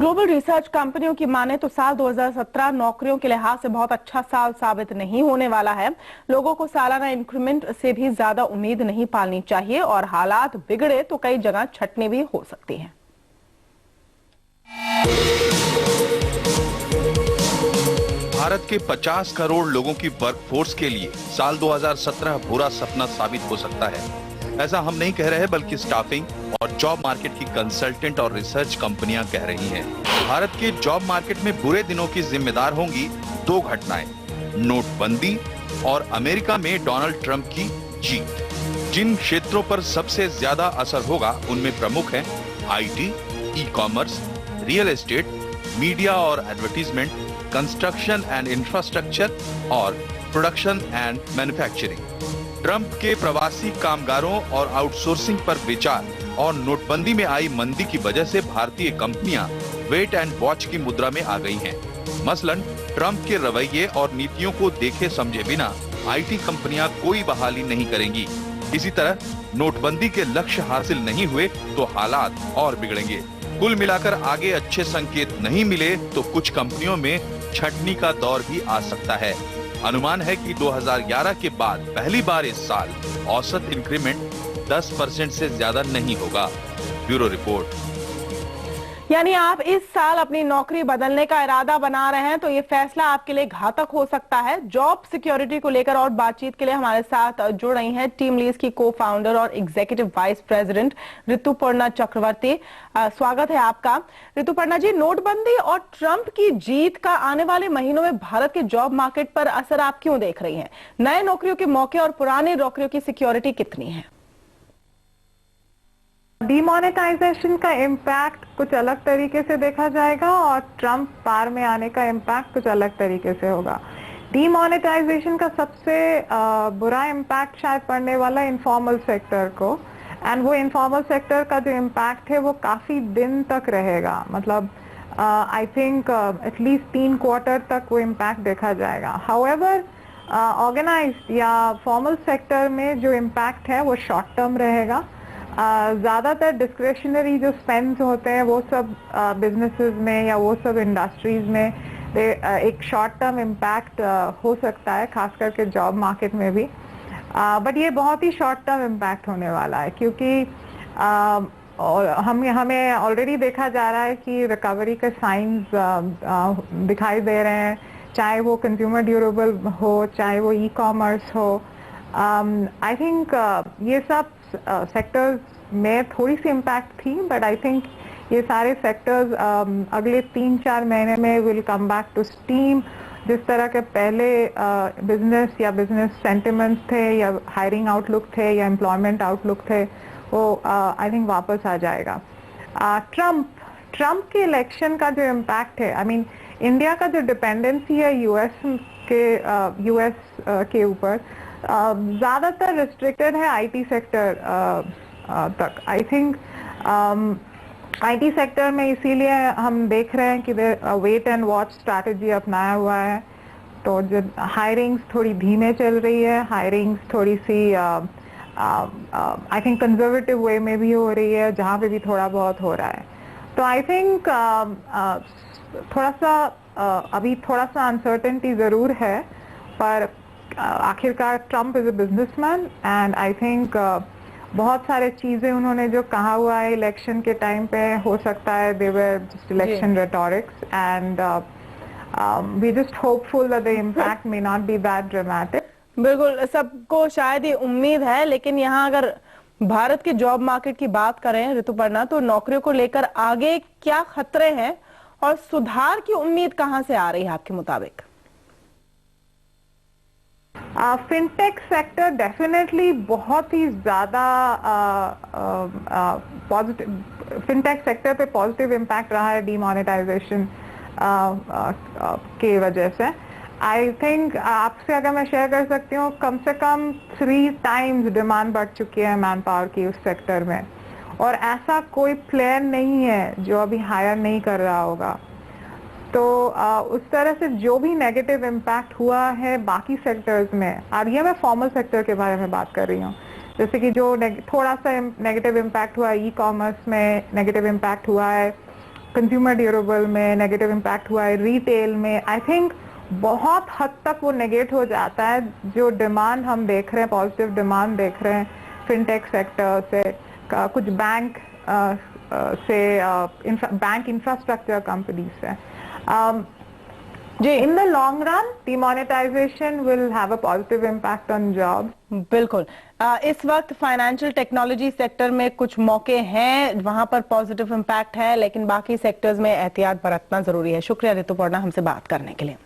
Global research कंपनियों की माने तो साल 2017 नौकरियों के लिहाज से बहुत अच्छा साल साबित नहीं होने वाला है। लोगों को सालाना इंक्रीमेंट से भी ज्यादा उम्मीद नहीं पालनी चाहिए और हालात बिगड़े तो कई जगह छटनी भी हो सकती है। भारत के 50 करोड़ लोगों की वर्कफोर्स के लिए साल 2017 बुरा सपना साबित हो सकता है। ऐसा हम नहीं कह रहे बल्कि स्टाफिंग और जॉब मार्केट की कंसल्टेंट और रिसर्च कंपनियां कह रही हैं। भारत के जॉब मार्केट में बुरे दिनों की जिम्मेदार होंगी दो घटनाएं, नोटबंदी और अमेरिका में डोनाल्ड ट्रंप की जीत। जिन क्षेत्रों पर सबसे ज्यादा असर होगा उनमें प्रमुख हैं IT, e commerce, real estate, media और एडवर्टीजमेंट, कंस्ट्रक्शन एंड इंफ्रास्ट्रक्चर और प्रोडक्शन एंड मैन्युफैक्चरिंग। ट्रंप के प्रवासी कामगारों और आउटसोर्सिंग पर विचार और नोटबंदी में आई मंदी की वजह से भारतीय कंपनियां वेट एंड वॉच की मुद्रा में आ गई हैं। मसलन ट्रंप के रवैये और नीतियों को देखे समझे बिना आईटी कंपनियां कोई बहाली नहीं करेंगी। इसी तरह नोटबंदी के लक्ष्य हासिल नहीं हुए तो हालात और बिगड़ेंगे। कुल मिलाकर आगे अच्छे संकेत नहीं मिले तो कुछ कंपनियों में छटनी का दौर भी आ सकता है। अनुमान है कि 2011 के बाद पहली बार इस साल औसत इंक्रीमेंट 10% से ज्यादा नहीं होगा। Bureau report. यानी आप इस साल अपनी नौकरी बदलने का इरादा बना रहे हैं तो ये फैसला आपके लिए घातक हो सकता है। जॉब सिक्योरिटी को लेकर और बातचीत के लिए हमारे साथ जुड़ रही हैं टीम लीज की को फाउंडर और एग्जीक्यूटिव वाइस प्रेसिडेंट ऋतुपर्णा चक्रवर्ती। स्वागत है आपका। ऋतुपर्णा जी, नोटबंदी और ट्रंप की जीत का आने वाले महीनों में भारत के जॉब मार्केट पर असर आप क्यों देख रही हैं? नए नौकरियों के मौके और पुराने नौकरियों की सिक्योरिटी कितनी है? डीमोनेटाइजेशन का इम्पैक्ट कुछ अलग तरीके से देखा जाएगा और ट्रंप पार में आने का इम्पैक्ट कुछ अलग तरीके से होगा। डीमोनेटाइजेशन का सबसे बुरा इम्पैक्ट शायद पड़ने वाला इनफॉर्मल सेक्टर को, एंड वो इनफॉर्मल सेक्टर का जो इम्पैक्ट है वो काफी दिन तक रहेगा। मतलब आई थिंक एटलीस्ट 3 क्वार्टर तक वो इम्पैक्ट देखा जाएगा। हाउएवर ऑर्गेनाइज्ड या फॉर्मल सेक्टर में जो इम्पैक्ट है वो शॉर्ट टर्म रहेगा। ज़्यादातर डिस्क्रिशनरी जो स्पेंड्स होते हैं वो सब बिजनेसेस में या वो सब इंडस्ट्रीज में एक शॉर्ट टर्म इम्पैक्ट हो सकता है, खास करके जॉब मार्केट में भी। बट ये बहुत ही शॉर्ट टर्म इम्पैक्ट होने वाला है क्योंकि और हमें ऑलरेडी देखा जा रहा है कि रिकवरी के साइंस दिखाई दे रहे हैं, चाहे वो कंज्यूमर ड्यूरेबल हो, चाहे वो ई कॉमर्स हो। आई थिंक ये सब सेक्टर्स में थोड़ी सी इम्पैक्ट थी, बट आई थिंक ये सारे सेक्टर्स अगले 3-4 महीने में will come back to steam. जिस तरह के पहले बिजनेस या बिजनेस सेंटिमेंट्स थे या हायरिंग आउटलुक थे या एम्प्लॉयमेंट आउटलुक थे वो आई थिंक वापस आ जाएगा। ट्रंप के इलेक्शन का जो इम्पैक्ट है, आई मीन इंडिया का जो डिपेंडेंसी है यूएस के ऊपर ज़्यादातर रिस्ट्रिक्टेड है आईटी सेक्टर तक। आई थिंक आईटी सेक्टर में इसीलिए हम देख रहे हैं कि वेट एंड वॉच स्ट्रैटेजी अपनाया हुआ है। तो जो हायरिंग्स थोड़ी धीमे चल रही है, हायरिंग्स थोड़ी सी आई थिंक कंजर्वेटिव वे में भी हो रही है, जहाँ पे भी थोड़ा बहुत हो रहा है। तो आई थिंक थोड़ा सा अभी थोड़ा सा अनसर्टेनिटी ज़रूर है, पर आखिरकार Trump is a businessman and I think बहुत सारे चीजें उन्होंने जो कहा हुआ है इलेक्शन के टाइम पे, हो सकता है they were just election rhetorics and we just hopeful that the impact may not be that dramatic. बिल्कुल, सबको शायद ये उम्मीद है, लेकिन यहाँ अगर भारत के जॉब मार्केट की बात करें ऋतुपर्णा, तो नौकरियों को लेकर आगे क्या खतरे हैं और सुधार की उम्मीद कहाँ से आ रही है आपके मुताबिक? फिनटेक सेक्टर डेफिनेटली बहुत ही ज़्यादा पॉजिटिव, फिनटेक सेक्टर पे पॉजिटिव इम्पैक्ट रहा है डीमोनेटाइजेशन के वजह से। आई थिंक आपसे अगर मैं शेयर कर सकती हूँ, कम से कम 3 टाइम्स डिमांड बढ़ चुकी है मैन पावर की उस सेक्टर में, और ऐसा कोई प्लेयर नहीं है जो अभी हायर नहीं कर रहा होगा। तो उस तरह से जो भी नेगेटिव इम्पैक्ट हुआ है बाकी सेक्टर्स में, और ये मैं फॉर्मल सेक्टर के बारे में बात कर रही हूँ, जैसे कि जो थोड़ा सा नेगेटिव इम्पैक्ट हुआ ई कॉमर्स में, नेगेटिव इम्पैक्ट हुआ है कंज्यूमर ड्यूरेबल में नेगेटिव इम्पैक्ट हुआ है, रिटेल में आई थिंक बहुत हद तक वो नेगेट हो जाता है। जो डिमांड हम देख रहे हैं, पॉजिटिव डिमांड देख रहे हैं फिनटेक सेक्टर से, कुछ बैंक से, बैंक इंफ्रास्ट्रक्चर कंपनी से, जी in the long run demonetization will have a positive impact on job. बिल्कुल। इस वक्त फाइनेंशियल टेक्नोलॉजी सेक्टर में कुछ मौके हैं, वहां पर पॉजिटिव इम्पैक्ट है, लेकिन बाकी सेक्टर्स में एहतियात बरतना जरूरी है। शुक्रिया ऋतुपर्णा हमसे बात करने के लिए।